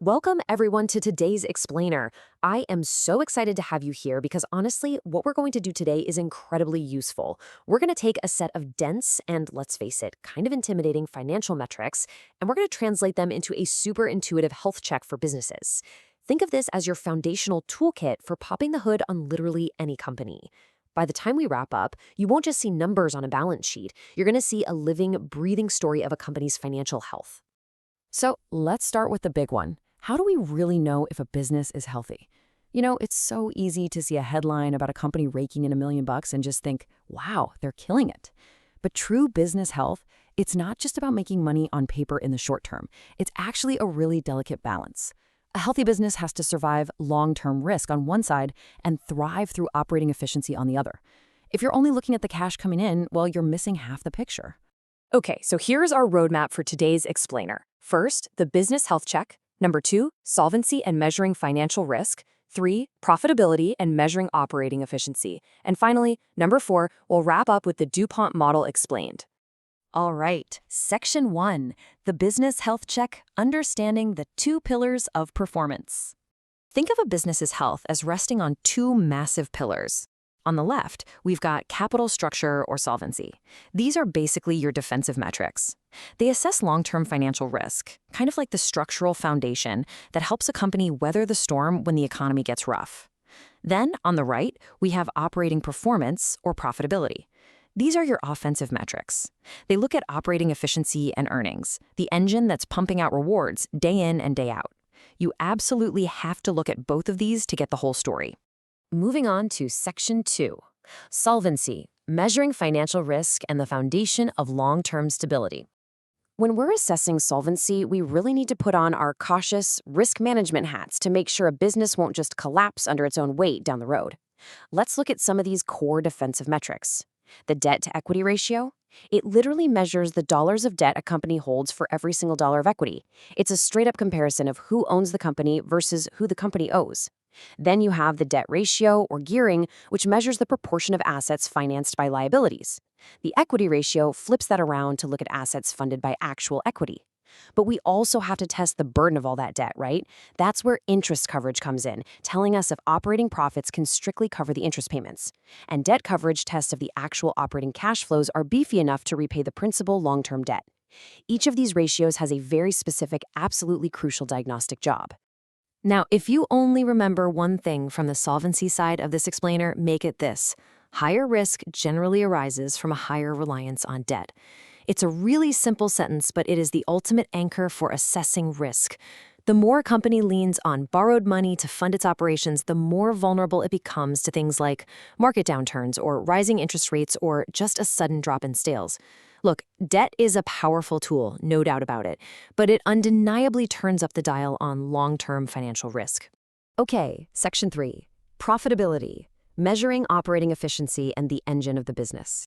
Welcome, everyone, to today's Explainer. I am so excited to have you here because honestly, what we're going to do today is incredibly useful. We're going to take a set of dense and, let's face it, kind of intimidating financial metrics, and we're going to translate them into a super intuitive health check for businesses. Think of this as your foundational toolkit for popping the hood on literally any company. By the time we wrap up, you won't just see numbers on a balance sheet. You're going to see a living, breathing story of a company's financial health. So let's start with the big one. How do we really know if a business is healthy? It's so easy to see a headline about a company raking in $1 million and just think, wow, they're killing it. But true business health, it's not just about making money on paper in the short term. It's actually a really delicate balance. A healthy business has to survive long-term risk on one side and thrive through operating efficiency on the other. If you're only looking at the cash coming in, well, you're missing half the picture. Okay, so here's our roadmap for today's Explainer. First, the business health check. Number 2, solvency and measuring financial risk. 3, profitability and measuring operating efficiency. And finally, number 4, we'll wrap up with the DuPont model explained. All right, Section 1, the business health check, understanding the 2 pillars of performance. Think of a business's health as resting on 2 massive pillars. On the left, we've got capital structure or solvency. These are basically your defensive metrics. They assess long-term financial risk, kind of like the structural foundation that helps a company weather the storm when the economy gets rough. Then, on the right, we have operating performance or profitability. These are your offensive metrics. They look at operating efficiency and earnings, the engine that's pumping out rewards day in and day out. You absolutely have to look at both of these to get the whole story. Moving on to Section 2, solvency, measuring financial risk and the foundation of long-term stability. When we're assessing solvency, we really need to put on our cautious risk management hats to make sure a business won't just collapse under its own weight down the road. Let's look at some of these core defensive metrics. The debt-to-equity ratio. It literally measures the dollars of debt a company holds for every single dollar of equity. It's a straight-up comparison of who owns the company versus who the company owes. Then you have the debt ratio, or gearing, which measures the proportion of assets financed by liabilities. The equity ratio flips that around to look at assets funded by actual equity. But we also have to test the burden of all that debt, right? That's where interest coverage comes in, telling us if operating profits can strictly cover the interest payments. And debt coverage tests if the actual operating cash flows are beefy enough to repay the principal long-term debt. Each of these ratios has a very specific, absolutely crucial diagnostic job. Now, if you only remember one thing from the solvency side of this explainer, make it this. Higher risk generally arises from a higher reliance on debt. It's a really simple sentence, but it is the ultimate anchor for assessing risk. The more a company leans on borrowed money to fund its operations, the more vulnerable it becomes to things like market downturns or rising interest rates or just a sudden drop in sales. Look, debt is a powerful tool, no doubt about it, but it undeniably turns up the dial on long-term financial risk. Okay, Section 3, profitability, measuring operating efficiency and the engine of the business.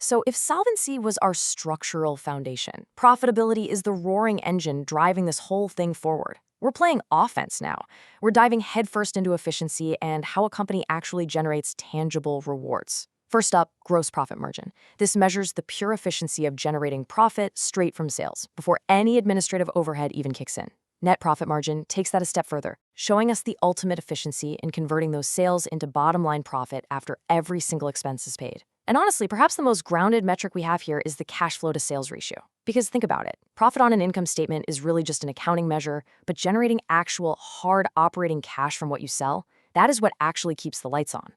So if solvency was our structural foundation, profitability is the roaring engine driving this whole thing forward. We're playing offense now. We're diving headfirst into efficiency and how a company actually generates tangible rewards. First up, gross profit margin. This measures the pure efficiency of generating profit straight from sales, before any administrative overhead even kicks in. Net profit margin takes that a step further, showing us the ultimate efficiency in converting those sales into bottom-line profit after every single expense is paid. And honestly, perhaps the most grounded metric we have here is the cash flow to sales ratio. Because think about it, profit on an income statement is really just an accounting measure, but generating actual hard operating cash from what you sell, that is what actually keeps the lights on.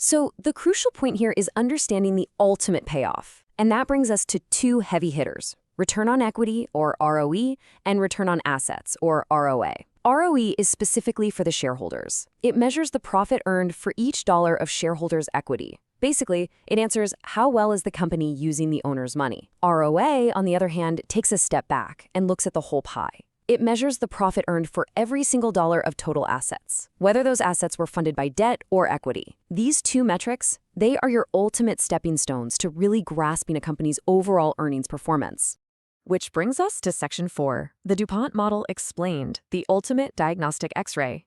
So the crucial point here is understanding the ultimate payoff. And that brings us to 2 heavy hitters, return on equity, or ROE, and return on assets, or ROA. ROE is specifically for the shareholders. It measures the profit earned for each dollar of shareholders' equity. Basically, it answers how well is the company using the owner's money. ROA, on the other hand, takes a step back and looks at the whole pie. It measures the profit earned for every single dollar of total assets, whether those assets were funded by debt or equity. These 2 metrics, they are your ultimate stepping stones to really grasping a company's overall earnings performance. Which brings us to Section 4, the DuPont model explained, the ultimate diagnostic X-ray.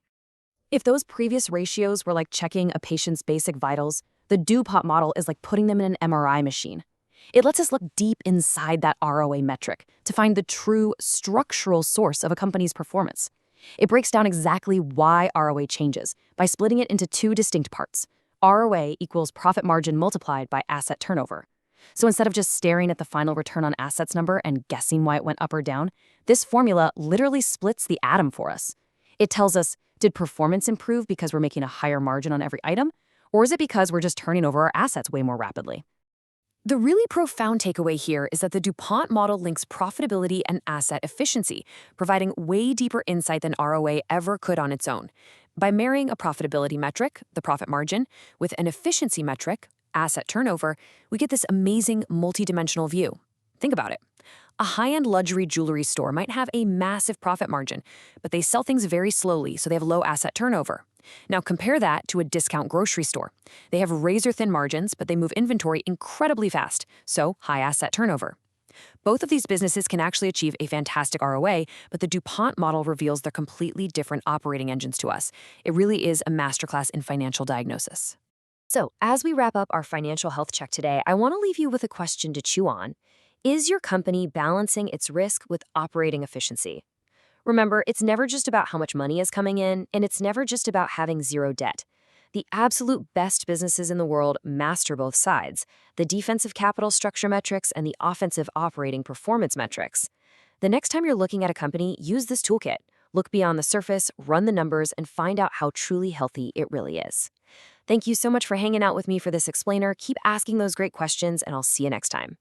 If those previous ratios were like checking a patient's basic vitals, the DuPont model is like putting them in an MRI machine. It lets us look deep inside that ROA metric to find the true structural source of a company's performance. It breaks down exactly why ROA changes by splitting it into two distinct parts. ROA equals profit margin multiplied by asset turnover. So instead of just staring at the final return on assets number and guessing why it went up or down, this formula literally splits the atom for us. It tells us, did performance improve because we're making a higher margin on every item? Or is it because we're just turning over our assets way more rapidly? The really profound takeaway here is that the DuPont model links profitability and asset efficiency, providing way deeper insight than ROA ever could on its own. By marrying a profitability metric, the profit margin, with an efficiency metric, asset turnover, we get this amazing multidimensional view. Think about it. A high-end luxury jewelry store might have a massive profit margin, but they sell things very slowly, so they have low asset turnover. Now compare that to a discount grocery store. They have razor-thin margins, but they move inventory incredibly fast, so high asset turnover. Both of these businesses can actually achieve a fantastic ROA, but the DuPont model reveals they're completely different operating engines to us. It really is a masterclass in financial diagnosis. So, as we wrap up our financial health check today, I want to leave you with a question to chew on. Is your company balancing its risk with operating efficiency? Remember, it's never just about how much money is coming in, and it's never just about having zero debt. The absolute best businesses in the world master both sides, the defensive capital structure metrics and the offensive operating performance metrics. The next time you're looking at a company, use this toolkit. Look beyond the surface, run the numbers, and find out how truly healthy it really is. Thank you so much for hanging out with me for this explainer. Keep asking those great questions, and I'll see you next time.